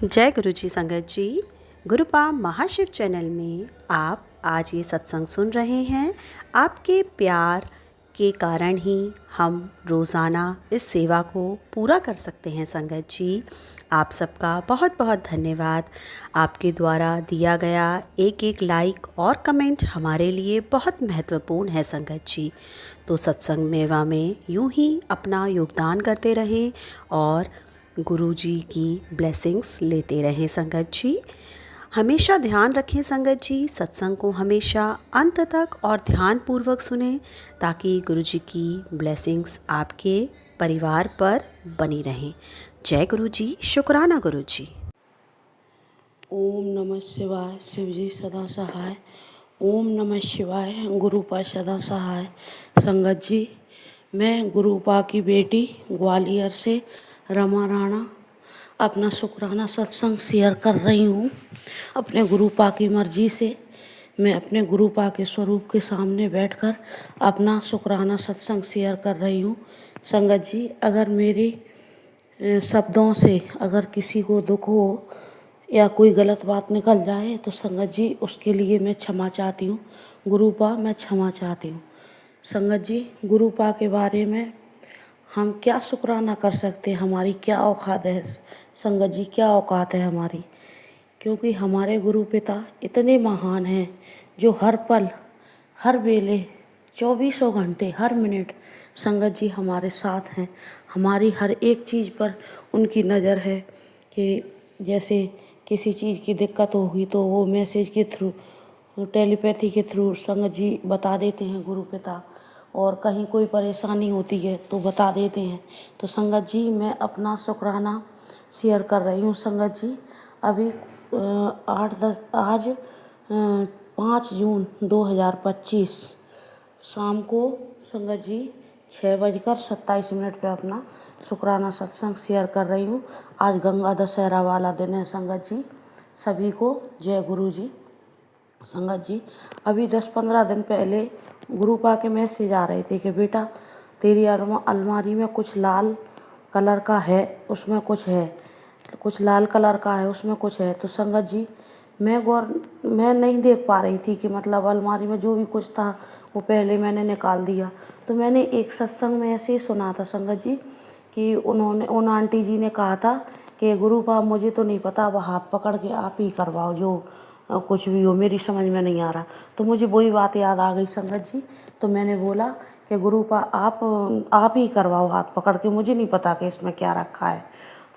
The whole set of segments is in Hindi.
जय गुरु जी संगत जी। गुरुपा महाशिव चैनल में आप आज ये सत्संग सुन रहे हैं। आपके प्यार के कारण ही हम रोज़ाना इस सेवा को पूरा कर सकते हैं संगत जी। आप सबका बहुत बहुत धन्यवाद। आपके द्वारा दिया गया एक एक लाइक और कमेंट हमारे लिए बहुत महत्वपूर्ण है संगत जी। तो सत्संग मेवा में यूं ही अपना योगदान करते रहें और गुरु जी की ब्लेसिंग्स लेते रहें संगत जी। हमेशा ध्यान रखें संगत जी, सत्संग को हमेशा अंत तक और ध्यानपूर्वक सुनें ताकि गुरु जी की ब्लेसिंग्स आपके परिवार पर बनी रहें। जय गुरु जी, शुक्राना गुरु जी। ओम नमः शिवाय। शिव जी सदा सहाय। ओम नमः शिवाय। गुरुपा सदा सहाय। संगत जी, मैं गुरुपा की बेटी ग्वालियर से रमा राणा अपना शुक्राना सत्संग शेयर कर रही हूँ। अपने गुरुपा की मर्जी से मैं अपने गुरुपा के स्वरूप के सामने बैठकर अपना शुक्राना सत्संग शेयर कर रही हूँ। संगत जी, अगर मेरी शब्दों से अगर किसी को दुख हो या कोई गलत बात निकल जाए तो संगत जी उसके लिए मैं क्षमा चाहती हूँ। गुरुपा, मैं क्षमा चाहती हूँ। संगत जी, गुरुपा के बारे में हम क्या शुक्राना कर सकते हैं, हमारी क्या औकात है संगत जी, क्या औकात है हमारी। क्योंकि हमारे गुरु पिता इतने महान हैं जो हर पल हर वेले 24 घंटे हर मिनट संगत जी हमारे साथ हैं। हमारी हर एक चीज़ पर उनकी नज़र है कि जैसे किसी चीज़ की दिक्कत होगी तो वो मैसेज के थ्रू, टेलीपैथी के थ्रू संगत जी बता देते हैं गुरु पिता, और कहीं कोई परेशानी होती है तो बता देते हैं। तो संगत जी, मैं अपना शुक्राना शेयर कर रही हूँ। संगत जी, अभी 5 जून 2025 शाम को संगत जी 6:27 पे अपना शुक्राना सत्संग शेयर कर रही हूँ। आज गंगा दशहरा वाला दिन है संगत जी। सभी को जय गुरु जी। संगत जी, अभी 10-15 दिन पहले गुरुपा के मैसेज आ रहे थे कि बेटा तेरी अलमारी में कुछ लाल कलर का है, उसमें कुछ है, कुछ लाल कलर का है, उसमें कुछ है। तो संगत जी, मैं नहीं देख पा रही थी कि मतलब अलमारी में जो भी कुछ था वो पहले मैंने निकाल दिया। तो मैंने एक सत्संग में ऐसे ही सुना था संगत जी कि उन आंटी जी ने कहा था कि गुरुपा मुझे तो नहीं पता, अब हाथ पकड़ के आप ही करवाओ जो कुछ भी हो, मेरी समझ में नहीं आ रहा। तो मुझे वही बात याद आ गई संगत जी। तो मैंने बोला कि गुरुपा आप ही करवाओ हाथ पकड़ के, मुझे नहीं पता कि इसमें क्या रखा है।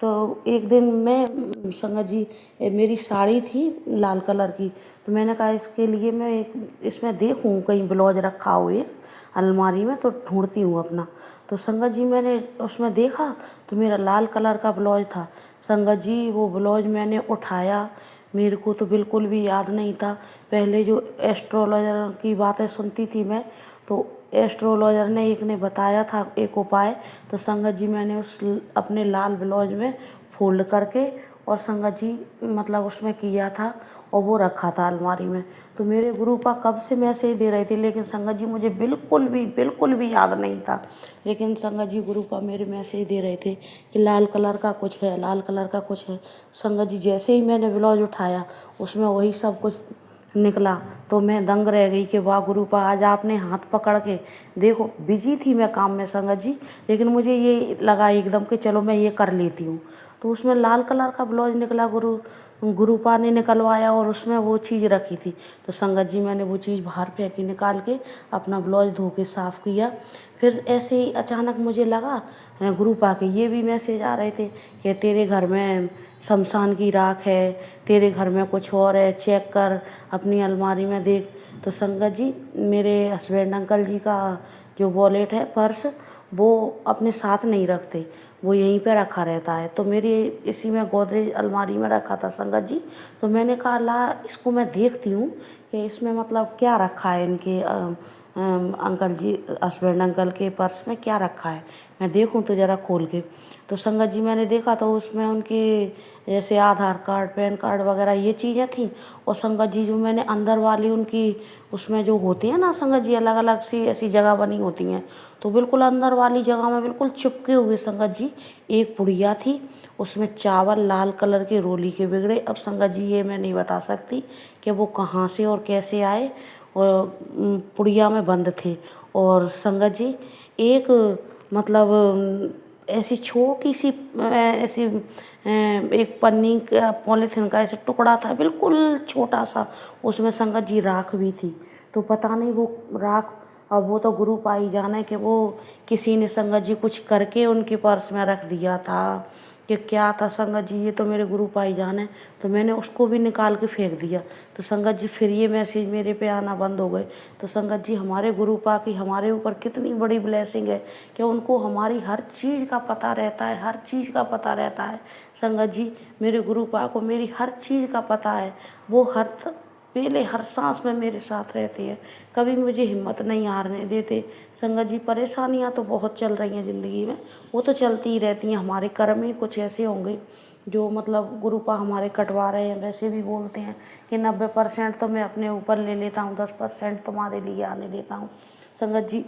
तो एक दिन मैं संगत जी, मेरी साड़ी थी लाल कलर की, तो मैंने कहा इसके लिए मैं एक इसमें देखूं कहीं ब्लाउज रखा हो एक अलमारी में, तो ढूंढती हूँ अपना। तो संगत जी मैंने उसमें देखा तो मेरा लाल कलर का ब्लाउज था। संगत जी, वो ब्लाउज मैंने उठाया, मेरे को तो बिल्कुल भी याद नहीं था। पहले जो एस्ट्रोलॉजर की बातें सुनती थी मैं, तो एस्ट्रोलॉजर ने एक ने बताया था एक उपाय। तो संगत जी मैंने उस अपने लाल ब्लाउज में फोल्ड करके और संगत जी मतलब उसमें किया था और वो रखा था अलमारी में। तो मेरे गुरुपा कब से मैसेज दे रहे थे, लेकिन संगत जी मुझे बिल्कुल भी याद नहीं था। लेकिन संगत जी गुरुपा मेरे मैसेज दे रहे थे कि लाल कलर का कुछ है, लाल कलर का कुछ है। संगत जी, जैसे ही मैंने ब्लाउज उठाया उसमें वही सब कुछ निकला। तो मैं दंग रह गई कि वाह गुरुपा, आज आपने हाथ पकड़ के देखो। बिजी थी मैं काम में संगत जी, लेकिन मुझे ये लगा एकदम कि चलो मैं ये कर लेती हूँ। तो उसमें लाल कलर का ब्लाउज निकला, गुरुपा ने निकलवाया और उसमें वो चीज़ रखी थी। तो संगत जी मैंने वो चीज़ बाहर फेंकी, निकाल के अपना ब्लाउज धो के साफ़ किया। फिर ऐसे ही अचानक मुझे लगा गुरुपा के ये भी मैसेज आ रहे थे कि तेरे घर में शमशान की राख है, तेरे घर में कुछ और है, चेक कर अपनी अलमारी में देख। तो संगत जी, मेरे हस्बैंड अंकल जी का जो वॉलेट है, पर्स, वो अपने साथ नहीं रखते, वो यहीं पे रखा रहता है। तो मेरी इसी में गोदरेज अलमारी में रखा था संगत जी। तो मैंने कहा ला इसको मैं देखती हूँ कि इसमें मतलब क्या रखा है इनके अंकल जी, हस्बैंड अंकल के पर्स में क्या रखा है, मैं देखूं तो ज़रा खोल के। तो संगत जी मैंने देखा तो उसमें उनकी जैसे आधार कार्ड, पैन कार्ड वगैरह ये चीज़ें थी। और संगत जी जो मैंने अंदर वाली उनकी उसमें जो होती है ना संगत जी, अलग अलग सी ऐसी जगह बनी होती हैं, तो बिल्कुल अंदर वाली जगह में बिल्कुल चिपके हुए संगत जी एक पुड़िया थी। उसमें चावल लाल कलर के रोली के बिगड़े। अब संगत जी ये मैं नहीं बता सकती कि वो कहाँ से और कैसे आए, और पुड़िया में बंद थे। और संगत जी एक मतलब ऐसी छोटी सी ऐसी एक पन्नी का पॉलीथिन का ऐसे टुकड़ा था बिल्कुल छोटा सा, उसमें संगत जी राख भी थी। तो पता नहीं वो राख, अब वो तो गुरु पाई जाने कि वो किसी ने संगत जी कुछ करके उनके पर्स में रख दिया था कि क्या था संगत जी, ये तो मेरे गुरु पाई जाने। तो मैंने उसको भी निकाल के फेंक दिया। तो संगत जी फिर ये मैसेज मेरे पे आना बंद हो गए। तो संगत जी हमारे गुरु पा की हमारे ऊपर कितनी बड़ी ब्लेसिंग है कि उनको हमारी हर चीज़ का पता रहता है, हर चीज़ का पता रहता है। संगत जी मेरे गुरु पा को मेरी हर चीज़ का पता है। वो पहले हर सांस में मेरे साथ रहते हैं, कभी मुझे हिम्मत नहीं हारने देते। संगत जी परेशानियां तो बहुत चल रही हैं ज़िंदगी में, वो तो चलती ही रहती हैं। हमारे कर्म ही कुछ ऐसे होंगे जो मतलब गुरुपा हमारे कटवा रहे हैं। वैसे भी बोलते हैं कि 90% तो मैं अपने ऊपर ले लेता हूँ, 10% तुम्हारे लिए आने देता हूँ। संगत जी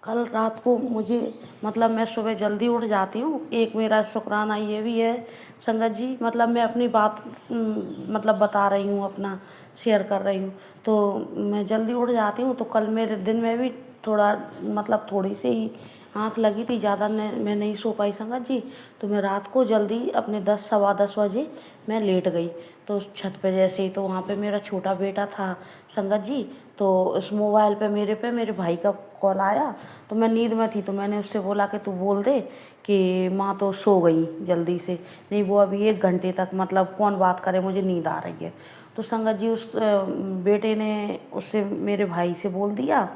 कल रात को मुझे मतलब मैं सुबह जल्दी उठ जाती हूँ। एक मेरा शुक्राना ये भी है संगत जी, मतलब मैं अपनी बात मतलब बता रही हूँ, अपना शेयर कर रही हूँ। तो मैं जल्दी उठ जाती हूँ तो कल मेरे दिन में भी थोड़ा मतलब थोड़ी सी ही आँख लगी थी, ज़्यादा मैं नहीं सो पाई संगत जी। तो मैं रात को जल्दी अपने 10 सवा 10 बजे मैं लेट गई। तो उस छत पे जैसे ही तो वहाँ पे मेरा छोटा बेटा था संगत जी। तो उस मोबाइल पे मेरे भाई का कॉल आया। तो मैं नींद में थी तो मैंने उससे बोला कि तू बोल दे कि माँ तो सो गई जल्दी से, नहीं वो अभी 1 घंटे तक मतलब कौन बात करे, मुझे नींद आ रही है। तो संगत जी उस बेटे ने उससे मेरे भाई से बोल दिया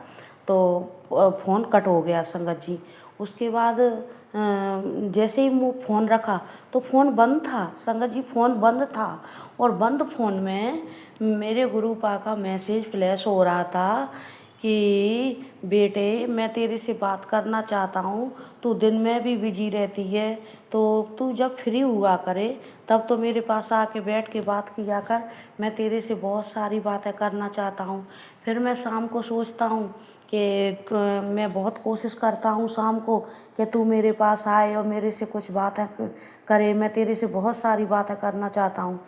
तो फ़ोन कट हो गया संगत जी। उसके बाद जैसे ही वो फ़ोन रखा तो फ़ोन बंद था संगत जी, फ़ोन बंद था। और बंद फ़ोन में मेरे गुरु पा का मैसेज फ्लैश हो रहा था कि बेटे मैं तेरे से बात करना चाहता हूँ, तू दिन में भी बिजी रहती है, तो तू जब फ्री हुआ करे तब तो मेरे पास आके बैठ के बात किया कर, मैं तेरे से बहुत सारी बातें करना चाहता हूँ। फिर मैं शाम को सोचता हूँ कि मैं बहुत कोशिश करता हूँ शाम को कि तू मेरे पास आए और मेरे से कुछ बातें करे, मैं तेरे से बहुत सारी बातें करना चाहता हूँ।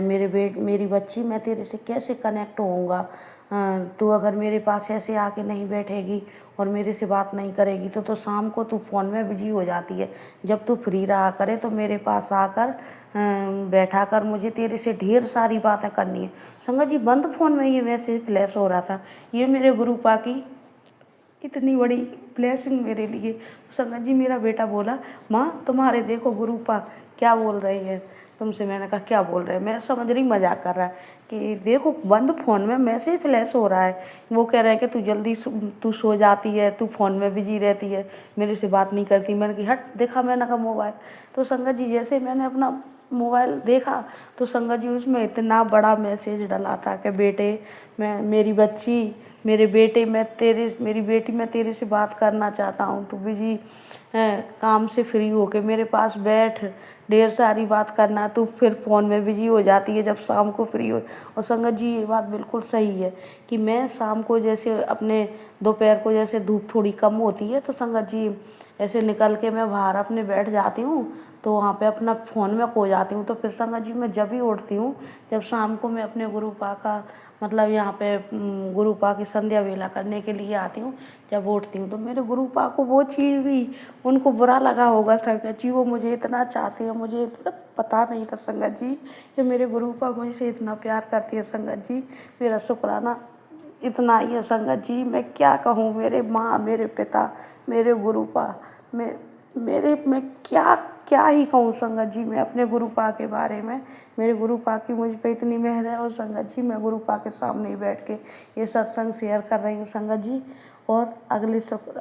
मेरी बच्ची, मैं तेरे से कैसे कनेक्ट होऊंगा, तू अगर मेरे पास ऐसे आके नहीं बैठेगी और मेरे से बात नहीं करेगी तो शाम को तू फ़ोन में बिजी हो जाती है। जब तू फ्री रहा करे तो मेरे पास आकर बैठा कर, मुझे तेरे से ढेर सारी बातें करनी है। संगत जी बंद फ़ोन में ये मैसेज फ्लैश हो रहा था। ये मेरे गुरु पा की इतनी बड़ी ब्लेसिंग मेरे लिए। संगत जी मेरा बेटा बोला, माँ तुम्हारे देखो गुरु पा क्या बोल रही है तुमसे। मैंने कहा क्या बोल रहे हैं, मैं समझ रही मजाक कर रहा है कि देखो बंद फ़ोन में मैसेज फ्लैश हो रहा है, वो कह रहे हैं कि तू जल्दी तू सो जाती है, तू फ़ोन में बिजी रहती है, मेरे से बात नहीं करती। मैंने कहा हट, देखा मैंने कहा मोबाइल। तो संगत जी जैसे मैंने अपना मोबाइल देखा तो संगत जी उसमें इतना बड़ा मैसेज डला था कि बेटे मैं, मेरी बच्ची, मेरे बेटे, मेरी बेटी मैं तेरे से बात करना चाहता हूँ, तू बिजी है, काम से फ्री होके मेरे पास बैठ, ढेर सारी बात करना, तू फिर फ़ोन में बिजी हो जाती है जब शाम को फ्री हो। और संगत जी ये बात बिल्कुल सही है कि मैं शाम को जैसे अपने दोपहर को जैसे धूप थोड़ी कम होती है तो संगत जी ऐसे निकल के मैं बाहर अपने बैठ जाती हूँ, तो वहाँ पे अपना फ़ोन में खो जाती हूँ। तो फिर संगत जी मैं जब भी उठती हूँ, जब शाम को मैं अपने गुरु पा का मतलब यहाँ पे गुरु पा की संध्या वेला करने के लिए आती हूँ, जब उठती हूँ तो मेरे गुरु पा को वो चीज़ भी उनको बुरा लगा होगा संगत जी, वो मुझे इतना चाहती है, मुझे इतना पता नहीं था संगत जी कि मेरे गुरु पा मुझसे इतना प्यार करती है। संगत जी मेरा शुक्राना इतना ही है संगत जी, मैं क्या कहूँ, मेरे माँ, मेरे पिता, मेरे गुरु पा, मैं क्या क्या ही कहूँ संगत जी मैं अपने गुरु पा के बारे में। मेरे गुरु पा की मुझ पे इतनी मेहर है। और संगत जी मैं गुरु पा के सामने ही बैठ के ये सत्संग शेयर कर रही हूँ संगत जी। और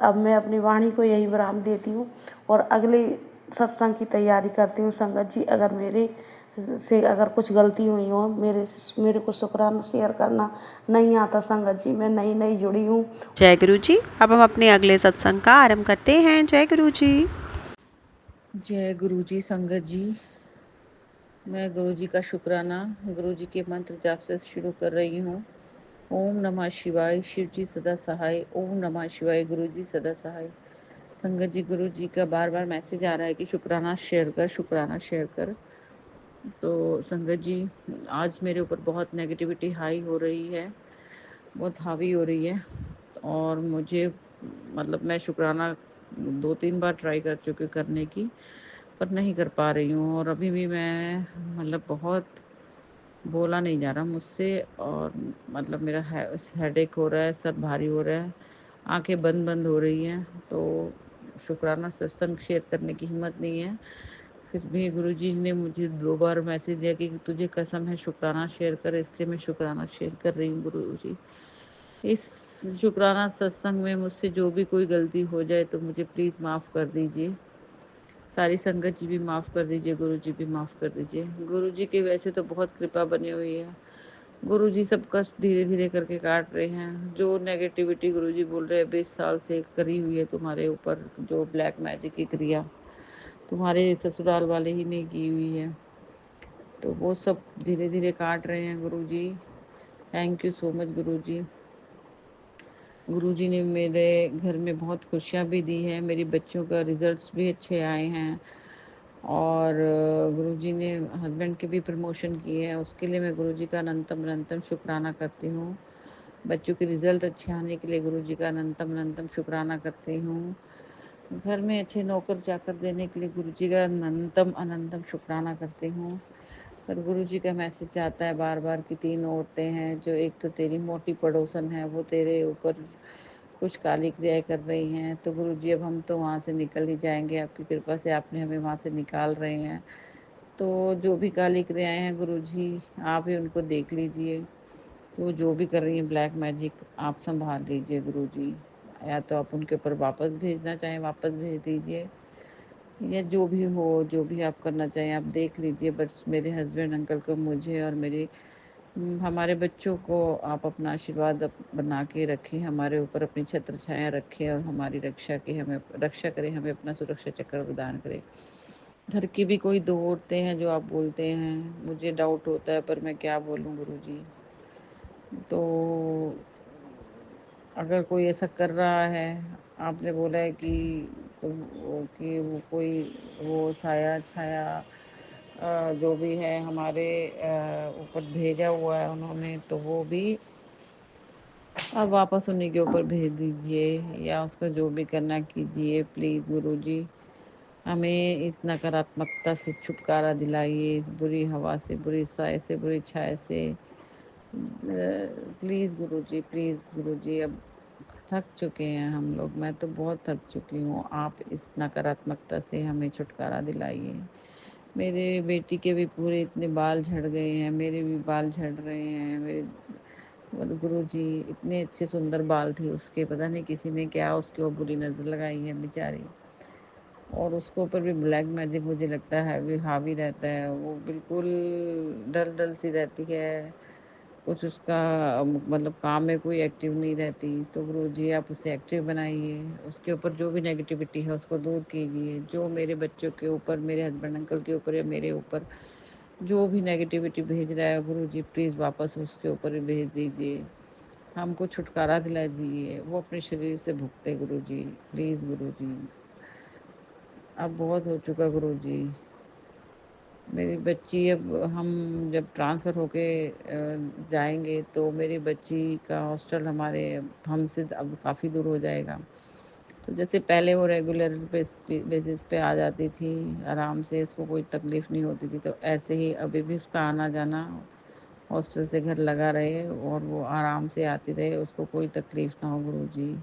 अब मैं अपनी वाणी को यही विराम देती हूँ और अगले सत्संग की तैयारी करती हूँ। संगत जी, अगर मेरे से अगर कुछ गलती हुई हो, मेरे को शुक्राना शेयर करना नहीं आता संगत जी, मैं नई नई जुड़ी हूँ। जय गुरु जी। अब हम अपने अगले सत्संग का आरंभ करते हैं। जय गुरु जी। जय गुरु जी। संगत जी, मैं गुरु जी का शुक्राना गुरु जी के मंत्र जाप से शुरू कर रही हूँ। ओम नमः शिवाय, शिव जी सदा सहाय। ओम नमः शिवाय, गुरु जी सदा सहाय। संगत जी, गुरु जी का बार बार मैसेज आ रहा है कि शुक्राना शेयर कर, शुक्राना शेयर कर। तो संगत जी, आज मेरे ऊपर बहुत नेगेटिविटी हाई हो रही है, बहुत हावी हो रही है, और मुझे मतलब मैं शुक्राना 2-3 बार ट्राई कर चुकी करने की, पर नहीं कर पा रही हूँ। और अभी भी मैं मतलब बहुत बोला नहीं जा रहा मुझसे, और मतलब मेरा हेडेक हो रहा है, सर भारी हो रहा है, आंखें बंद बंद हो रही हैं। तो शुक्राना सत्संग शेयर करने की हिम्मत नहीं है। फिर भी गुरुजी ने मुझे 2 बार मैसेज दिया कि तुझे कसम है शुक्राना शेयर कर, इसलिए मैं शुक्राना शेयर कर रही हूँ गुरुजी। इस शुक्राना सत्संग में मुझसे जो भी कोई गलती हो जाए तो मुझे प्लीज़ माफ़ कर दीजिए। सारी संगत जी भी माफ़ कर दीजिए, गुरु जी भी माफ़ कर दीजिए। गुरु जी की वैसे तो बहुत कृपा बनी हुई है। गुरु जी सब कष्ट धीरे धीरे करके काट रहे हैं। जो नेगेटिविटी गुरु जी बोल रहे हैं 20 साल से करी हुई है तुम्हारे ऊपर, जो ब्लैक मैजिक की क्रिया तुम्हारे ससुराल वाले ही ने की हुई है, तो वो सब धीरे धीरे काट रहे हैं गुरु जी। थैंक यू सो मच गुरु जी। गुरु जी ने मेरे घर में बहुत खुशियाँ भी दी है, मेरी बच्चों का रिजल्ट्स भी अच्छे आए हैं, और गुरुजी ने हस्बैंड के भी प्रमोशन किए हैं। उसके लिए मैं गुरुजी का अनंतम अनंतम शुक्राना करती हूँ। बच्चों के रिजल्ट अच्छे आने के लिए गुरुजी का अनंतम अनंतम शुक्राना करती हूँ। घर में अच्छे नौकर चाकर देने के लिए गुरुजी का अनंतम अनंतम शुक्राना करती हूँ। पर गुरुजी का मैसेज आता है बार बार कि 3 औरतें हैं, जो एक तो तेरी मोटी पड़ोसन है, वो तेरे ऊपर कुछ काली क्रियाएँ कर रही हैं। तो गुरुजी, अब हम तो वहाँ से निकल ही जाएँगे, आपकी कृपा से आपने हमें वहाँ से निकाल रहे हैं। तो जो भी काली क्रियाएँ हैं गुरुजी, आप ही उनको देख लीजिए। तो जो भी कर रही हैं ब्लैक मैजिक, आप सँभाल लीजिए गुरुजी। या तो आप उनके ऊपर वापस भेजना चाहें, वापस भेज दीजिए, या जो भी हो, जो भी आप करना चाहें आप देख लीजिए। बस मेरे हस्बैंड अंकल को, मुझे और हमारे बच्चों को आप अपना आशीर्वाद बना के रखें, हमारे ऊपर अपनी छत्र छाया रखें, और हमारी रक्षा करें, हमें अपना सुरक्षा चक्र प्रदान करें। घर की भी कोई 2 औरतें हैं जो आप बोलते हैं, मुझे डाउट होता है, पर मैं क्या बोलूँ गुरुजी। तो अगर कोई ऐसा कर रहा है, आपने बोला है कि वो कोई वो साया छाया जो भी है हमारे ऊपर भेजा हुआ है उन्होंने, तो वो भी आप वापस उन्हीं के ऊपर भेज दीजिए, या उसका जो भी करना कीजिए प्लीज़ गुरुजी। हमें इस नकारात्मकता से छुटकारा दिलाइए, इस बुरी हवा से, बुरी साय से, बुरी छाया से। प्लीज़ गुरुजी, प्लीज़ गुरुजी, अब थक चुके हैं हम लोग, मैं तो बहुत थक चुकी हूँ। आप इस नकारात्मकता से हमें छुटकारा दिलाइए। मेरे बेटी के भी पूरे इतने बाल झड़ गए हैं, मेरे भी बाल झड़ रहे हैं। मेरे और गुरुजी, इतने अच्छे सुंदर बाल थे उसके, पता नहीं किसी ने क्या उसके ऊपर बुरी नज़र लगाई है बेचारी। और उसके ऊपर भी ब्लैक मैजिक मुझे लगता है भी हावी रहता है, वो बिल्कुल डल डल सी रहती है, कुछ उसका मतलब काम में कोई एक्टिव नहीं रहती। तो गुरुजी, आप उसे एक्टिव बनाइए, उसके ऊपर जो भी नेगेटिविटी है उसको दूर कीजिए। जो मेरे बच्चों के ऊपर, मेरे हस्बैंड अंकल के ऊपर या मेरे ऊपर जो भी नेगेटिविटी भेज रहा है गुरुजी, प्लीज़ वापस उसके ऊपर ही भेज दीजिए। हमको छुटकारा दिला दीजिए, वो अपने शरीर से भुगते गुरुजी, प्लीज़ गुरुजी। अब बहुत हो चुका गुरुजी। मेरी बच्ची, अब हम जब ट्रांसफ़र होके जाएँगे तो मेरी बच्ची का हॉस्टल हमारे हमसे अब काफ़ी दूर हो जाएगा। तो जैसे पहले वो रेगुलर बेसिस पे आ जाती थी, आराम से, उसको कोई तकलीफ़ नहीं होती थी, तो ऐसे ही अभी भी उसका आना-जाना हॉस्टल से घर लगा रहे, और वो आराम से आती रहे, उसको कोई तकलीफ़ ना हो गुरुजी।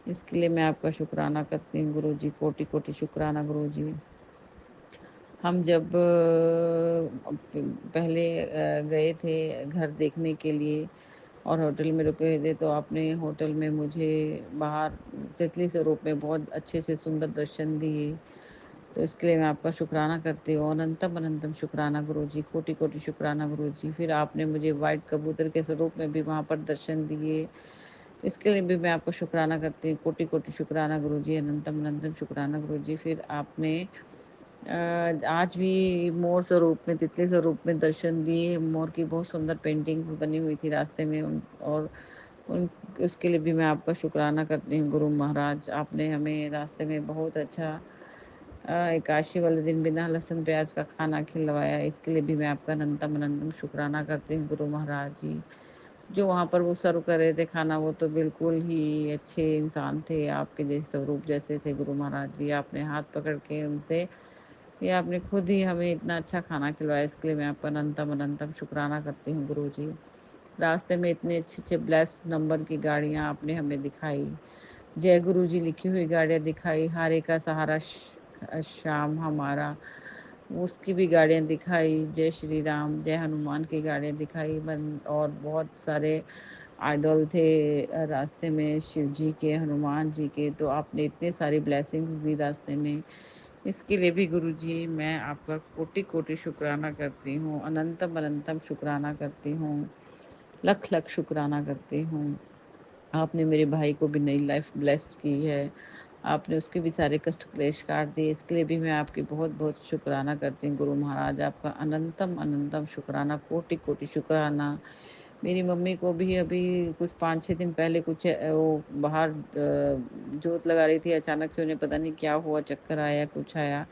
इसके लिए मैं आपका शुक्राना करती हूँ गुरुजी, कोटि-कोटि शुक्राना गुरुजी। हम जब पहले गए थे घर देखने के लिए और होटल में रुके थे, तो आपने होटल में मुझे बाहर तितली स्वरूप में बहुत अच्छे से सुंदर दर्शन दिए। तो इसके लिए मैं आपका शुक्राना करती हूँ। अनंतम अनंतम शुक्राना गुरुजी, कोटि कोटि शुक्राना गुरुजी। फिर आपने मुझे वाइट कबूतर के स्वरूप में भी वहाँ पर दर्शन दिए, इसके लिए भी मैं आपका शुक्राना करती हूँ। कोटि कोटि शुक्राना गुरुजी, अनंतम अनंतम शुक्राना गुरुजी। फिर आपने आज भी मोर स्वरूप में, तितली स्वरूप में दर्शन दिए। मोर की बहुत सुंदर पेंटिंग्स बनी हुई थी रास्ते में, और उन उसके लिए भी मैं आपका शुक्राना करती हूँ गुरु महाराज। आपने हमें रास्ते में बहुत अच्छा एकादशी वाले दिन बिना लहसुन प्याज का खाना खिलवाया, इसके लिए भी मैं आपका अनंतम अनंतम शुक्राना करती हूँ गुरु महाराज जी। जो वहाँ पर वो सर्व कर रहे थे खाना, वो तो बिल्कुल ही अच्छे इंसान थे, आपके जैसे स्वरूप जैसे थे गुरु महाराज जी। आपने हाथ पकड़ के उनसे, ये आपने खुद ही हमें इतना अच्छा खाना खिलवाया, इसके लिए मैं आपका अनंतम अनंतम शुक्राना करती हूँ गुरु जी। रास्ते में इतने अच्छे अच्छे ब्लेस्ड नंबर की गाड़ियाँ आपने हमें दिखाई, जय गुरु जी लिखी हुई गाड़ियाँ दिखाई, हारे का सहारा श्याम हमारा, उसकी भी गाड़ियाँ दिखाई, जय श्री राम, जय हनुमान की गाड़ियाँ दिखाई। और बहुत सारे आइडल थे रास्ते में, शिव जी के, हनुमान जी के, तो आपने इतने सारी ब्लेसिंग्स दी रास्ते में, इसके लिए भी गुरु जी मैं आपका कोटि कोटि शुक्राना करती हूँ। अनंतम अनंतम शुक्राना करती हूँ, लख लख शुक्राना करती हूँ। आपने मेरे भाई को भी नई लाइफ ब्लेस्ड की है, आपने उसके भी सारे कष्ट क्लेश काट दिए, इसके लिए भी मैं आपकी बहुत बहुत शुक्राना करती हूँ गुरु महाराज। आपका अनंतम अनंतम शुक्राना, कोटि कोटि शुक्राना। मेरी मम्मी को भी अभी कुछ 5-6 दिन पहले कुछ वो बाहर जोत लगा रही थी, अचानक से उन्हें पता नहीं क्या हुआ, चक्कर आया, कुछ आया,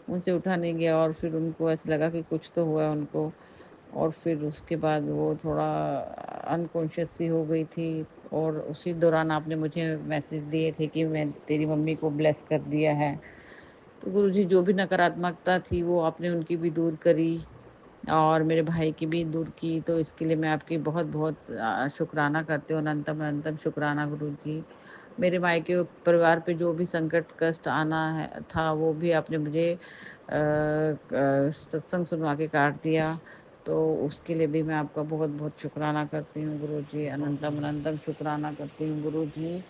उनसे उठा नहीं गया, और फिर उनको ऐसा लगा कि कुछ तो हुआ है उनको, और फिर उसके बाद वो थोड़ा अनकॉन्शियस सी हो गई थी। और उसी दौरान आपने मुझे मैसेज दिए थे कि मैं तेरी मम्मी को ब्लेस कर दिया है। तो गुरुजी जो भी नकारात्मकता थी वो आपने उनकी भी दूर करी, और मेरे भाई की भी दूर की, तो इसके लिए मैं आपकी बहुत बहुत शुक्राना करती हूँ। अनंतम अनंतम शुक्राना गुरुजी। मेरे मायके परिवार पे जो भी संकट कष्ट आना है था, वो भी आपने मुझे सत्संग सुनवा के काट दिया, तो उसके लिए भी मैं आपका बहुत बहुत शुक्राना करती हूँ गुरुजी। अनंतम अनंतम शुक्राना करती हूँ गुरुजी।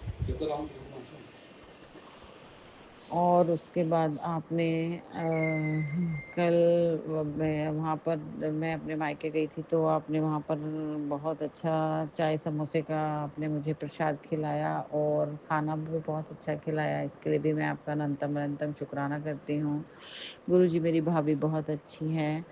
और उसके बाद आपने कल मैं वहाँ पर, मैं अपने मायके गई थी, तो आपने वहाँ पर बहुत अच्छा चाय समोसे का आपने मुझे प्रसाद खिलाया, और खाना भी बहुत अच्छा खिलाया, इसके लिए भी मैं आपका अनंतम अनंतम शुक्राना करती हूँ गुरुजी। मेरी भाभी बहुत अच्छी हैं,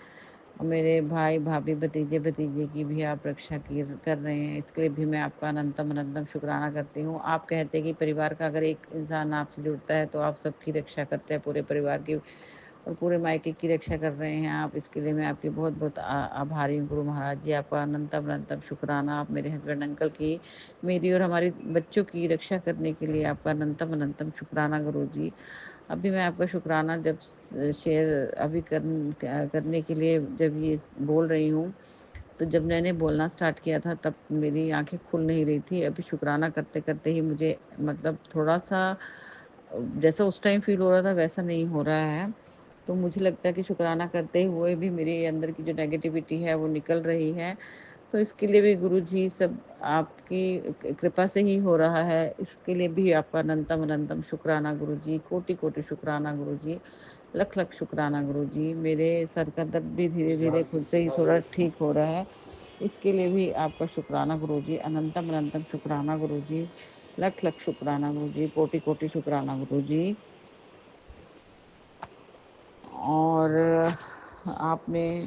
और मेरे भाई भाभी भतीजे भतीजे की भी आप रक्षा की कर रहे हैं, इसके लिए भी मैं आपका अनंतम अनंतम शुक्राना करती हूँ। आप कहते हैं कि परिवार का अगर एक इंसान आपसे जुड़ता है तो आप सबकी रक्षा करते हैं, पूरे परिवार की और पूरे मायके की रक्षा कर रहे हैं आप, इसके लिए मैं आपकी बहुत बहुत आभारी हूँ गुरु महाराज जी। आपका अनंतम अनंतम शुक्राना। आप मेरे हस्बैंड अंकल की, मेरी और हमारे बच्चों की रक्षा करने के लिए आपका अनंतम अनंतम शुक्राना गुरु जी। अभी मैं आपका शुक्राना जब शेयर अभी करने के लिए जब ये बोल रही हूँ, तो जब मैंने बोलना स्टार्ट किया था तब मेरी आंखें खुल नहीं रही थी। अभी शुक्राना करते करते ही मुझे मतलब थोड़ा सा जैसा उस टाइम फील हो रहा था वैसा नहीं हो रहा है। तो मुझे लगता है कि शुक्राना करते हुए भी मेरे अंदर की जो नेगेटिविटी है वो निकल रही है। तो इसके लिए भी गुरुजी सब आपकी कृपा से ही हो रहा है, इसके लिए भी आपका अनंतम अनंतम शुक्राना गुरुजी, कोटि कोटि शुक्राना गुरुजी, लख लख शुक्राना गुरुजी। मेरे सर का दर्द भी धीरे धीरे खुद से ही थोड़ा ठीक हो रहा है, इसके लिए भी आपका शुक्राना गुरुजी, अनंतम अनंतम शुक्राना गुरुजी, लख लख शुक्राना गुरुजी, कोटि कोटि शुक्राना गुरुजी। और आपने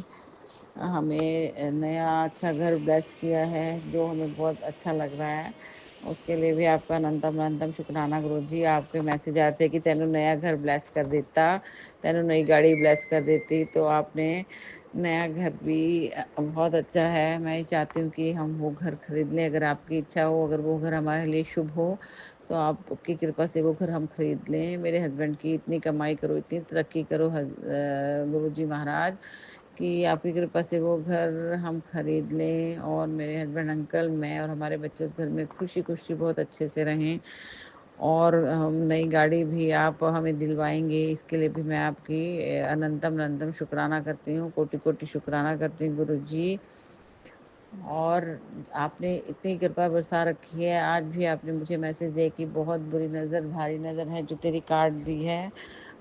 हमें नया अच्छा घर ब्लेस किया है, जो हमें बहुत अच्छा लग रहा है, उसके लिए भी आपका अनंतम अनंतम शुक्राना गुरुजी। आपके मैसेज आते हैं कि तेनू नया घर ब्लेस कर देता, तेनू नई गाड़ी ब्लेस कर देती, तो आपने नया घर भी बहुत अच्छा है। मैं चाहती हूँ कि हम वो घर खरीद लें, अगर आपकी इच्छा हो, अगर वो घर हमारे लिए शुभ हो, तो आपकी कृपा से वो घर हम खरीद लें। मेरे हस्बैंड की इतनी कमाई करो, इतनी तरक्की करो गुरुजी महाराज, कि आपकी कृपा से वो घर हम खरीद लें, और मेरे हस्बैंड अंकल, मैं और हमारे बच्चे उस घर में खुशी खुशी बहुत अच्छे से रहें, और हम नई गाड़ी भी आप हमें दिलवाएंगे, इसके लिए भी मैं आपकी अनंतम अनंतम शुक्राना करती हूँ, कोटि कोटि शुक्राना करती हूँ गुरु जी। और आपने इतनी कृपा बरसा रखी है, आज भी आपने मुझे मैसेज दिया कि बहुत बुरी नज़र भारी नज़र है जो तेरी काट दी है,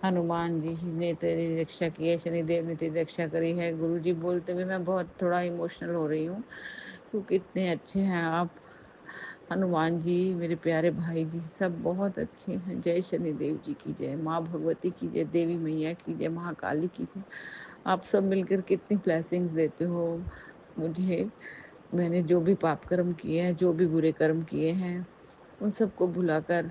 हनुमान जी ने तेरी रक्षा की है, शनिदेव ने तेरी रक्षा करी है। गुरुजी बोलते हुए मैं बहुत थोड़ा इमोशनल हो रही हूँ, क्योंकि इतने अच्छे हैं आप। हनुमान जी, मेरे प्यारे भाई जी, सब बहुत अच्छे हैं। जय शनिदेव जी की जय, माँ भगवती की जय, देवी मैया की जय, महाकाली की जय। आप सब मिलकर कितनी ब्लेसिंग्स देते हो मुझे। मैंने जो भी पाप कर्म किए हैं, जो भी बुरे कर्म किए हैं, उन सबको भुलाकर,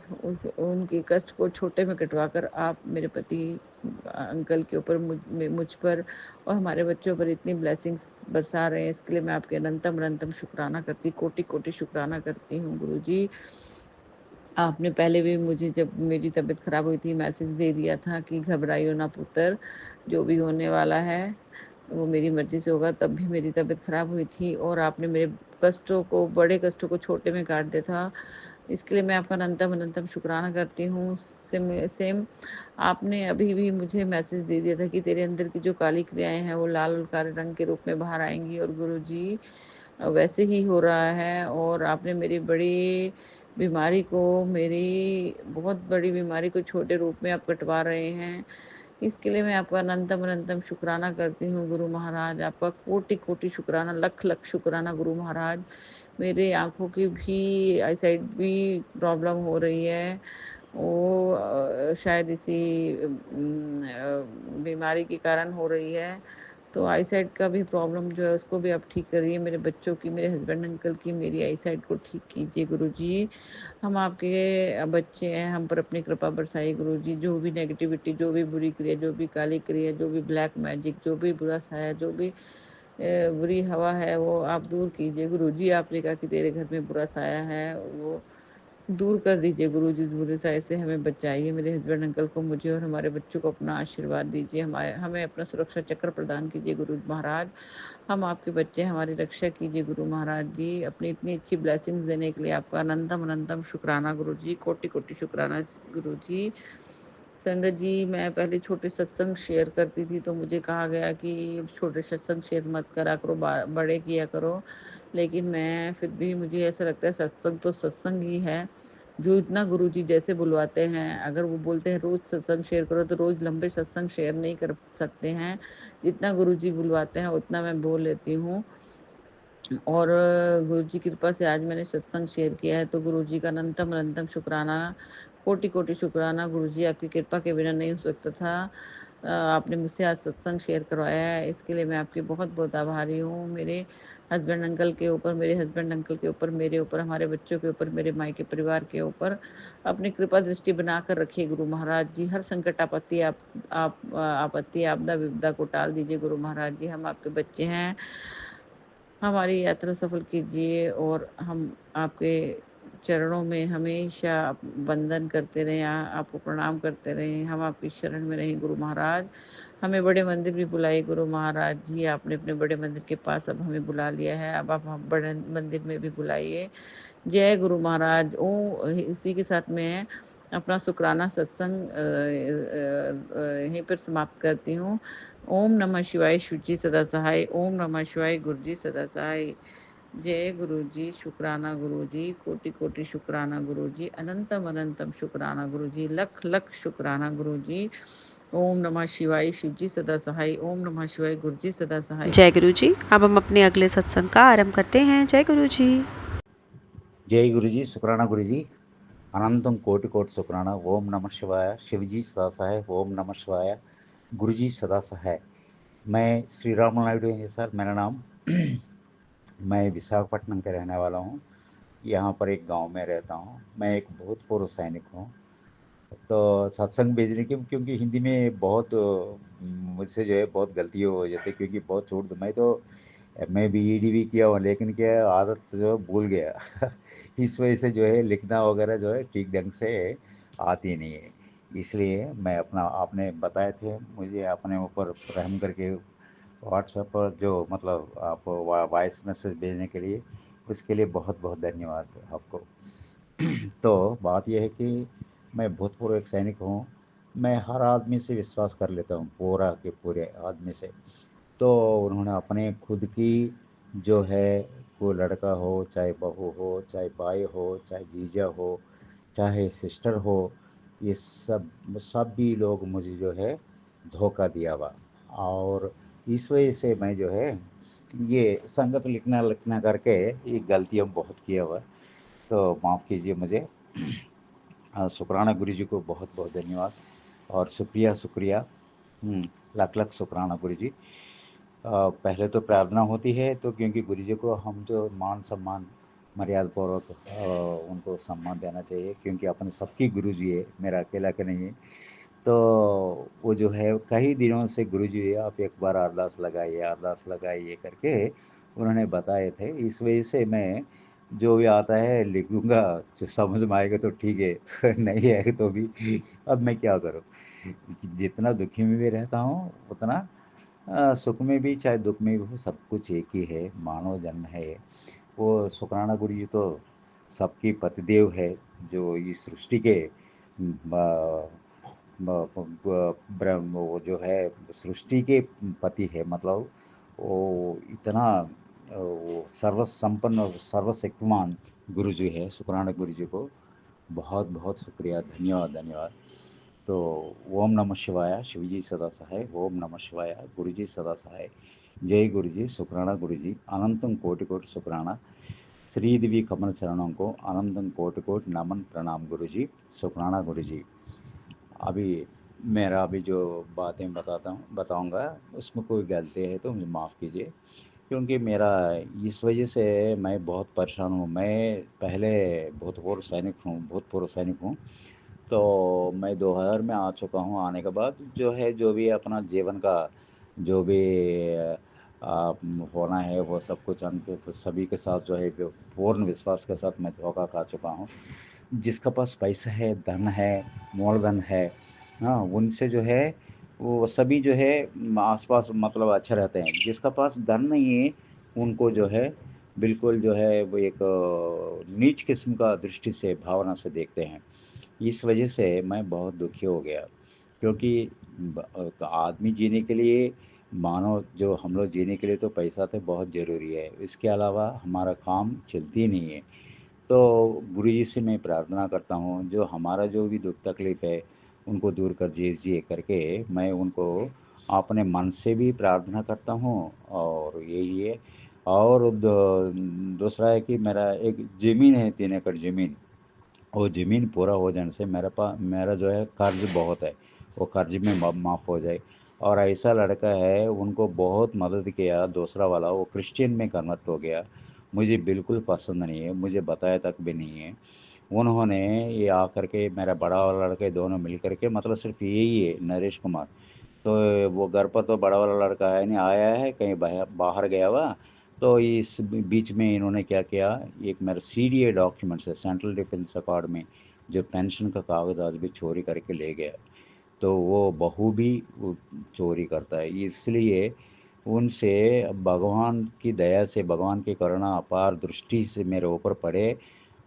उनके कष्ट को छोटे में कटवाकर आप मेरे पति अंकल के ऊपर, मुझ पर और हमारे बच्चों पर इतनी ब्लेसिंग्स बरसा रहे हैं। इसके लिए मैं आपके अनंतम अनंतम शुक्राना करती, कोटि कोटि शुक्राना करती हूँ गुरुजी। आपने पहले भी मुझे, जब मेरी तबीयत खराब हुई थी, मैसेज दे दिया था कि घबराइयो ना पुत्र, जो भी होने वाला है वो मेरी मर्जी से होगा। तब भी मेरी तबीयत खराब हुई थी और आपने मेरे कष्टों को, बड़े कष्टों को छोटे में काट दिया था। इसके लिए मैं आपका अनंतम अनंतम शुक्राना करती हूँ। सेम आपने अभी भी मुझे मैसेज दे दिया था कि तेरे अंदर की जो काली क्रियाएं हैं वो लाल और काले रंग के रूप में बाहर आएंगी, और गुरुजी वैसे ही हो रहा है। और आपने मेरी बड़ी बीमारी को, मेरी बहुत बड़ी बीमारी को छोटे रूप में आप कटवा रहे हैं। इसके लिए मैं आपका अनंतम अनंतम शुक्राना करती हूँ गुरु महाराज। आपका कोटि कोटि शुक्राना, लख लख शुक्राना गुरु महाराज। मेरे आँखों की भी, आई साइड भी प्रॉब्लम हो रही है। वो शायद इसी बीमारी के कारण हो रही है। तो आई साइड का भी प्रॉब्लम जो है उसको भी आप ठीक करिए। मेरे बच्चों की, मेरे हस्बैंड अंकल की, मेरी आई साइड को ठीक कीजिए गुरुजी। हम आपके बच्चे हैं, हम पर अपनी कृपा बरसाइए गुरुजी। जो भी नेगेटिविटी, जो भी बुरी क्रिया, जो भी काली क्रिया, जो भी ब्लैक मैजिक, जो भी बुरा साया, जो भी बुरी हवा है, वो आप दूर कीजिए गुरुजी। आपने कहा कि तेरे घर में बुरा साया है, वो दूर कर दीजिए गुरुजी। इस बुरे साए से हमें बचाइए, मेरे हस्बैंड अंकल को, मुझे और हमारे बच्चों को अपना आशीर्वाद दीजिए। हमें अपना सुरक्षा चक्र प्रदान कीजिए गुरु महाराज। हम आपके बच्चे, हमारी रक्षा कीजिए गुरु महाराज जी। अपनी इतनी अच्छी ब्लेसिंग्स देने के लिए आपका अनंतम अनंतम शुक्राना गुरु जी, कोटि कोटि शुक्राना गुरु जी। संगत जी, मैं पहले छोटे सत्संग शेयर करती थी, तो मुझे कहा गया कि छोटे सत्संग शेयर मत करा करो, बड़े किया करो। लेकिन मैं फिर भी, मुझे ऐसा लगता है सत्संग तो सत्संग ही है। जो इतना गुरुजी जैसे बुलवाते हैं, अगर वो बोलते हैं रोज सत्संग शेयर करो, तो रोज लंबे सत्संग शेयर नहीं कर सकते हैं। जितना गुरुजी बुलवाते हैं उतना मैं बोल लेती हूँ। और गुरु जी की कृपा से आज मैंने सत्संग शेयर किया है, तो गुरु जी का अनंतम अनंतम शुक्राना, कोटि कोटि शुक्राना। गुरु जी, आपकी कृपा के बिना नहीं हो सकता था। आपने मुझसे आज सत्संग शेयर करवाया है, इसके लिए मैं आपकी बहुत बहुत आभारी हूँ। मेरे हस्बैंड अंकल के ऊपर, मेरे हस्बैंड अंकल के ऊपर, मेरे ऊपर, हमारे बच्चों के ऊपर, मेरे मायके परिवार के ऊपर अपनी कृपा दृष्टि बनाकर रखिए गुरु महाराज जी। हर संकट, आपत्ति, आपत्ति, आपदा विपदा को टाल दीजिए गुरु महाराज जी। हम आपके बच्चे हैं, हमारी यात्रा सफल कीजिए, और हम आपके चरणों में हमेशा वंदन करते रहें, आपको प्रणाम करते रहें। हम आपकी शरण में रहें गुरु महाराज। हमें बड़े मंदिर भी बुलाइए गुरु महाराज जी। आपने अपने बड़े मंदिर के पास अब हमें बुला लिया है, अब आप हम बड़े मंदिर में भी बुलाइए। जय गुरु महाराज। इसी के साथ मैं अपना शुक्राना सत्संग यहीं पर समाप्त करती हूँ। ओम नमः शिवाय, शिव जी सदा सहाय। ओम नमः शिवाय, गुरु जी सदा सहाय। जय गुरु जी, शुक्राना गुरु जी, कोटि कोटि शुक्राना गुरु जी, अनंतम अनंतम शुक्राना गुरु जी, लख लख शुक्राना गुरु जी। ओम नमः शिवाय, शिव जी सदा सहाय। ओम नमः शिवाय, गुरु जी सदा सहाय। जय गुरु जी। अब हम अपने अगले सत्संग का आरंभ करते हैं। जय गुरु जी। जय गुरु जी, शुक्राना गुरु जी, अनंतम कोटि कोटि शुक्राना। ओम नमः शिवाय, शिव जी सदा सहाय। ओम नमः शिवाय, गुरु जी सदा सहाय। मैं श्री राम नायडू है सर, मेरा नाम। मैं विशाखापट्टनम के रहने वाला हूँ। यहाँ पर एक गांव में रहता हूँ। मैं एक भूतपूर्व सैनिक हूँ। तो सत्संग भेजने की, क्योंकि हिंदी में बहुत मुझसे जो है बहुत गलती हो जाती है, क्योंकि बहुत छूट दो। मैं बीईडी भी किया हूँ, लेकिन क्या आदत जो है भूल गया। इस वजह से जो है लिखना वगैरह जो है ठीक ढंग से आती नहीं है। इसलिए मैं अपना, आपने बताए थे मुझे अपने ऊपर रहम करके व्हाट्सएप पर जो मतलब आप वॉइस मैसेज भेजने के लिए, उसके लिए बहुत बहुत धन्यवाद आपको। तो बात यह है कि मैं भूतपूर्व एक सैनिक हूँ। मैं हर आदमी से विश्वास कर लेता हूँ, पूरा के पूरे आदमी से। तो उन्होंने अपने खुद की जो है, कोई लड़का हो, चाहे बहू हो, चाहे भाई हो, चाहे जीजा हो, चाहे सिस्टर हो, ये सब भी लोग मुझे जो है धोखा दिया हुआ, और इस वजह से मैं जो है ये संगत लिखना लिखना करके ये गलतियाँ बहुत किया हुआ, तो माफ़ कीजिए मुझे। शुक्राना गुरु जी को बहुत बहुत धन्यवाद और शुक्रिया शुक्रिया। लाख लाख शुक्राना गुरु जी। पहले तो प्रार्थना होती है, तो क्योंकि गुरु जी को हम जो मान सम्मान मर्यादा पूर्वक उनको सम्मान देना चाहिए, क्योंकि अपने सबकी गुरु जी है, मेरा अकेला के नहीं है। तो वो जो है कई दिनों से गुरु जी आप एक बार अरदास लगाइए करके उन्होंने बताए थे। इस वजह से मैं जो भी आता है लिखूंगा, जो समझ में आएगा तो ठीक है, तो नहीं आएगा तो भी अब मैं क्या करूं। जितना दुखी में भी रहता हूँ उतना सुख में भी, चाहे दुख में भी हो, सब कुछ एक ही है, मानव जन्म है। वो शुक्राना गुरु जी तो सबकी पतिदेव है, जो इस सृष्टि के ब- ब्रह्म, वो जो है सृष्टि के पति है, मतलब वो इतना वो सर्व संपन्न और सर्वशक्तिमान गुरु जी है। शुक्राना गुरु जी को बहुत बहुत शुक्रिया, धन्यवाद धन्यवाद। तो ओम नमः शिवाय, शिव जी सदा सहाय। ओम नमः शिवाय, गुरु जी सदा सहाय। जय गुरु जी, शुक्राना गुरु जी, अनंतम कोटि कोटि शुक्राना। श्रीदेवी कमल चरणों को अनंतम कोटि कोटि नमन प्रणाम गुरु जी, शुक्राना गुरु जी। अभी मेरा अभी जो बातें बताऊंगा, उसमें कोई गलती है तो मुझे माफ़ कीजिए, क्योंकि मेरा इस वजह से मैं बहुत परेशान हूँ। मैं पहले भूतपूर्व सैनिक हूँ। तो मैं 2000 में आ चुका हूँ। आने के बाद जो है, जो भी अपना जीवन का जो भी आ, होना है, वो सब कुछ उनके सभी के साथ जो है पूर्ण विश्वास के साथ मैं धोखा खा चुका हूँ। जिसके पास पैसा है, धन है, मूलधन है, हाँ, उनसे जो है वो सभी जो है आसपास मतलब अच्छे रहते हैं। जिसका पास धन नहीं है, उनको जो है बिल्कुल जो है वो एक नीच किस्म का दृष्टि से, भावना से देखते हैं। इस वजह से मैं बहुत दुखी हो गया, क्योंकि आदमी जीने के लिए, मानव जो हम लोग जीने के लिए तो पैसा तो बहुत ज़रूरी है, इसके अलावा हमारा काम चलती नहीं है। तो गुरु जी से मैं प्रार्थना करता हूँ, जो हमारा जो भी दुख तकलीफ़ है उनको दूर कर दीजिए करके मैं उनको अपने मन से भी प्रार्थना करता हूँ। और यही है। और दूसरा है कि मेरा एक ज़मीन है, 3 एकड़ ज़मीन। वो ज़मीन पूरा हो जाने से मेरा जो है कर्ज बहुत है, वो कर्ज में माफ़ हो जाए। और ऐसा लड़का है, उनको बहुत मदद किया, दूसरा वाला वो क्रिश्चियन में कन्वर्ट हो गया। मुझे बिल्कुल पसंद नहीं है, मुझे बताया तक भी नहीं है। उन्होंने ये आकर के, मेरा बड़ा वाला लड़के दोनों मिल करके, मतलब सिर्फ यही है नरेश कुमार, तो वो घर पर तो बड़ा वाला लड़का है नहीं, आया है कहीं बाहर गया हुआ। तो इस बीच में इन्होंने क्या किया, एक मेरा CDA डॉक्यूमेंट्स है, सेंट्रल डिफेंस अकाडमी, जो पेंशन का कागज आज भी चोरी करके ले गया। तो वो बहू भी वो चोरी करता है, इसलिए उनसे भगवान की दया से, भगवान की करुणा अपार दृष्टि से मेरे ऊपर पड़े।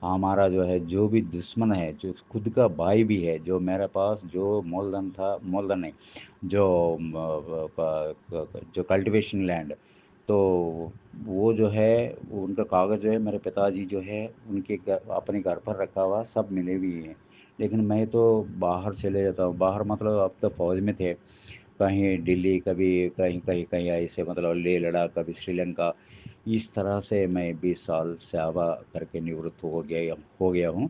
हमारा जो है, जो भी दुश्मन है, जो खुद का भाई भी है, जो मेरे पास जो मूलधन था, मूलधन नहीं, जो जो कल्टीवेशन लैंड, तो वो जो है, उनका कागज़ जो है, मेरे पिताजी जो है उनके अपने घर पर रखा हुआ, सब मिले भी हैं। लेकिन मैं तो बाहर चले जाता हूँ, बाहर मतलब अब तो फौज में थे, कहीं दिल्ली, कभी कहीं कहीं कहीं ऐसे, मतलब लेह लद्दाख, कभी श्रीलंका। इस तरह से मैं 20 साल सेवा करके निवृत्त हो गया हूँ।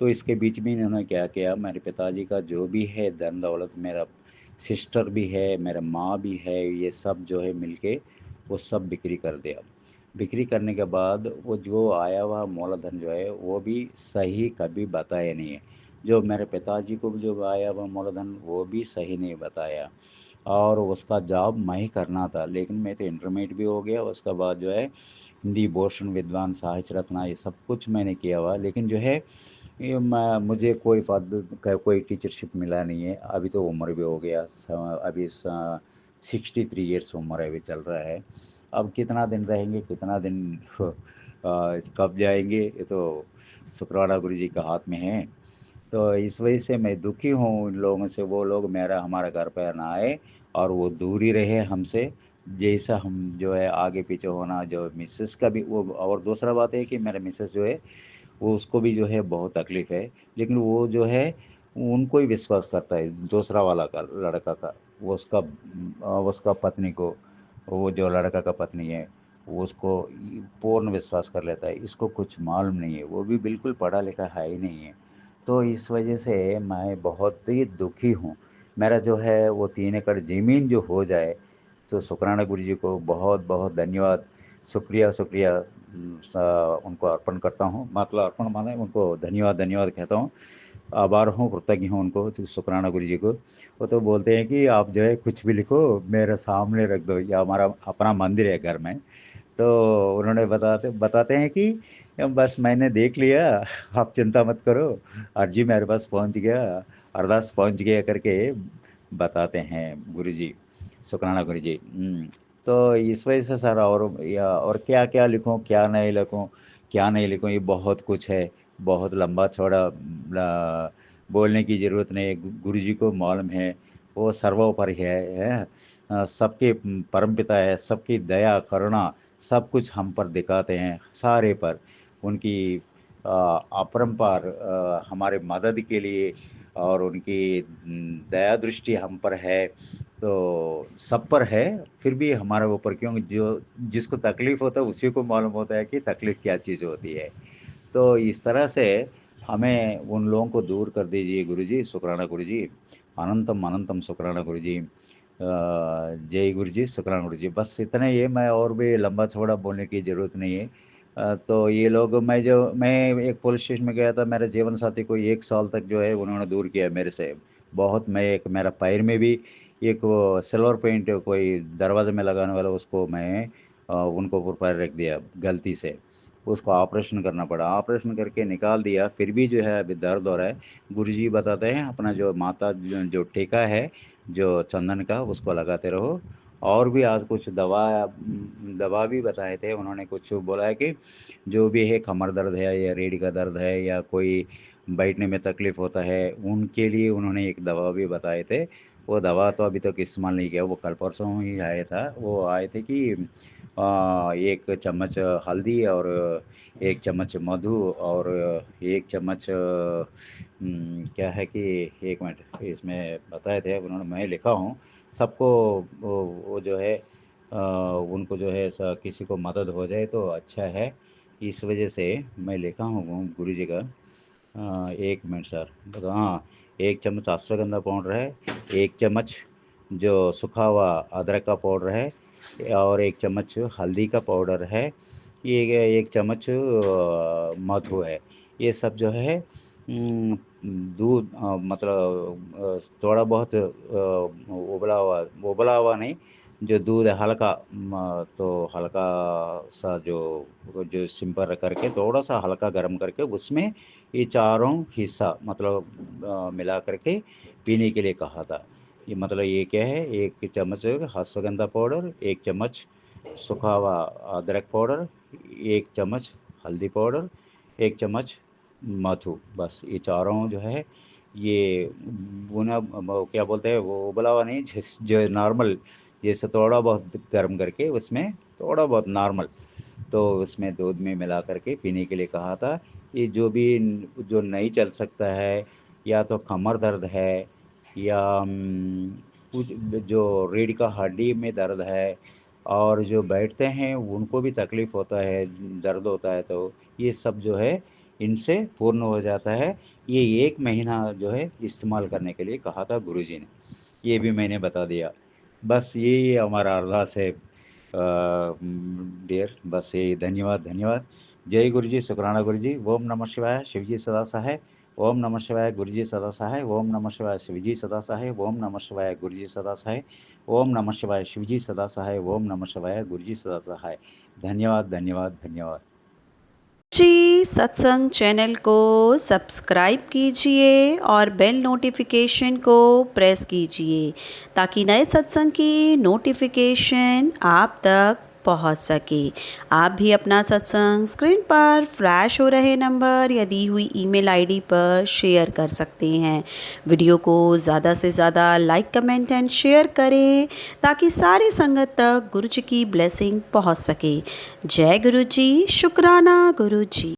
तो इसके बीच में इन्होंने क्या किया, मेरे पिताजी का जो भी है धन दौलत, मेरा सिस्टर भी है, मेरा माँ भी है, ये सब जो है मिलके वो सब बिक्री कर दिया। बिक्री करने के बाद वो जो आया हुआ मूलधन जो है, वो भी सही कभी बताया नहीं है। जो मेरे पिताजी को जो आया हुआ मूलधन, वो भी सही नहीं बताया। और उसका जॉब मैं ही करना था, लेकिन मैं तो इंटरमीडिएट भी हो गया, उसके बाद जो है हिंदी भूषण, विद्वान, साहित्य रत्ना, ये सब कुछ मैंने किया हुआ, लेकिन जो है ये मुझे कोई पद कोई टीचरशिप मिला नहीं है। अभी तो उम्र भी हो गया, अभी 63 ईयर्स उम्र है, अभी चल रहा है। अब कितना दिन रहेंगे, कितना दिन कब जाएंगे, ये तो शुक्राना गुरु जी का हाथ में है। तो इस वजह से मैं दुखी हूँ उन लोगों से, वो लोग हमारे घर पर ना आए और वो दूर ही रहे हमसे। जैसा हम जो है आगे पीछे होना, जो मिसेस का भी वो, और दूसरा बात है कि मेरा मिसेस जो है, वो उसको भी जो है बहुत तकलीफ़ है, लेकिन वो जो है उनको ही विश्वास करता है, दूसरा वाला का लड़का का, वो उसका पत्नी को, वो जो लड़का का पत्नी है उसको पूर्ण विश्वास कर लेता है। इसको कुछ मालूम नहीं है, वो भी बिल्कुल पढ़ा लिखा है ही नहीं है। तो इस वजह से मैं बहुत ही दुखी हूँ। मेरा जो है वो 3 एकड़ ज़मीन जो हो जाए, तो शुक्राना गुरु जी को बहुत बहुत धन्यवाद, शुक्रिया शुक्रिया उनको अर्पण करता हूँ। मतलब अर्पण माने उनको धन्यवाद धन्यवाद कहता हूँ, आभार हूँ, कृतज्ञ हूँ उनको, तो शुक्राना गुरु जी को। वो तो बोलते हैं कि आप जो है कुछ भी लिखो मेरे सामने रख दो, या हमारा अपना मंदिर है घर में। तो उन्होंने बताते बताते हैं कि बस मैंने देख लिया, आप चिंता मत करो, अर्जी मेरे पास पहुंच गया, अरदास पहुंच गया करके बताते हैं गुरुजी, शुक्राना गुरुजी। तो इस वजह से सर, और क्या क्या लिखूं, क्या नहीं लिखूं, ये बहुत कुछ है, बहुत लंबा चौड़ा बोलने की ज़रूरत नहीं है। गुरुजी को मालूम है, वो सर्वोपरि है, सबके परमपिता है, सबकी दया करुणा सब कुछ हम पर दिखाते हैं, सारे पर उनकी अपरंपार हमारे मदद के लिए, और उनकी दया दृष्टि हम पर है, तो सब पर है। फिर भी हमारे ऊपर क्यों, जो जिसको तकलीफ होता है उसी को मालूम होता है कि तकलीफ क्या चीज़ होती है। तो इस तरह से हमें उन लोगों को दूर कर दीजिए गुरुजी, शुक्राना गुरुजी, अनंतम अनंतम शुक्राना गुरुजी। जय गुरुजी, शुक्राना गुरुजी। बस इतना ही है, मैं और भी लंबा चौड़ा बोलने की ज़रूरत नहीं है। तो ये लोग, मैं एक पुलिस स्टेशन में गया था, मेरे जीवन साथी को 1 साल तक जो है उन्होंने दूर किया मेरे से। बहुत, मैं एक मेरा पैर में भी एक वो सिल्वर पेंट कोई दरवाजे में लगाने वाला, उसको मैं उनको ऊपर पैर रख दिया गलती से, उसको ऑपरेशन करना पड़ा, ऑपरेशन करके निकाल दिया, फिर भी जो है अभी दर्द हो रहा है। गुरुजी बताते हैं अपना जो माता जो टीका है जो चंदन का, उसको लगाते रहो। और भी आज कुछ दवा भी बताए थे उन्होंने, कुछ बोला है कि जो भी है कमर दर्द है या रीढ़ का दर्द है या कोई बैठने में तकलीफ होता है, उनके लिए उन्होंने एक दवा भी बताए थे। वो दवा तो अभी तक इस्तेमाल नहीं किया, वो कल परसों ही आया था, वो आए थे कि 1 चम्मच हल्दी और 1 चम्मच मधु और 1 चम्मच क्या है कि 1 मिनट इसमें बताए थे उन्होंने, मैं लिखा हूँ सबको। वो जो है उनको जो है किसी को मदद हो जाए तो अच्छा है, इस वजह से मैं लिखा हूँ गुरु जी का। 1 मिनट सर, बता, हाँ, 1 चम्मच अश्वगंधा पाउडर है, 1 चम्मच जो सूखा हुआ अदरक का पाउडर है, और 1 चम्मच हल्दी का पाउडर है, ये 1 चम्मच मधु है। ये सब जो है दूध, मतलब थोड़ा बहुत उबला हुआ नहीं, जो दूध है हल्का, तो हल्का सा जो जो सिंपल करके थोड़ा सा हल्का गर्म करके उसमें ये चारों हिस्सा मतलब मिला करके पीने के लिए कहा था। ये मतलब ये क्या है, 1 चम्मच अश्वगंधा पाउडर, 1 चम्मच सूखा हुआ अदरक पाउडर, 1 चम्मच हल्दी पाउडर, 1 चम्मच मधु, बस ये चारों जो है ये भुना, वो क्या बोलते हैं, वो उबला हुआ नहीं, जो नॉर्मल, जैसे थोड़ा बहुत गर्म करके उसमें थोड़ा बहुत नॉर्मल, तो उसमें दूध में मिला करके पीने के लिए कहा था। ये जो नहीं चल सकता है, या तो कमर दर्द है, या कुछ जो रीढ़ का हड्डी में दर्द है, और जो बैठते हैं उनको भी तकलीफ़ होता है, दर्द होता है, तो ये सब जो है इनसे पूर्ण हो जाता है। ये 1 महीना जो है इस्तेमाल करने के लिए कहा था गुरुजी ने, ये भी मैंने बता दिया। बस यही हमारा अरदास है डियर, बस यही, धन्यवाद धन्यवाद। जय गुरु जी, शुक्राना गुरु जी। ओम नमः शिवाय, शिव जी सदा सहाय। ओम नमः शिवाय, गुरु जी सदा सहाय। ओम नमः शिवाय, शिव जी सदा सहाय। ओम नमः शिवाय, गुरु जी सदा सहाय। ओम नमः शिवाय, शिव जी सदा सहाय। ओम नमः शिवाय, गुरु जी सदा सहाय। धन्यवाद धन्यवाद धन्यवाद। जी, सत्संग चैनल को सब्सक्राइब कीजिए और बेल नोटिफिकेशन को प्रेस कीजिए ताकि नए सत्संग की नोटिफिकेशन आप तक पहुंच सके। आप भी अपना सत्संग स्क्रीन पर फ्लैश हो रहे नंबर या दी हुई ईमेल आईडी पर शेयर कर सकते हैं। वीडियो को ज़्यादा से ज़्यादा लाइक, कमेंट एंड शेयर करें ताकि सारी संगत तक गुरु जी की ब्लेसिंग पहुंच सके। जय गुरु जी, शुक्राना गुरु जी।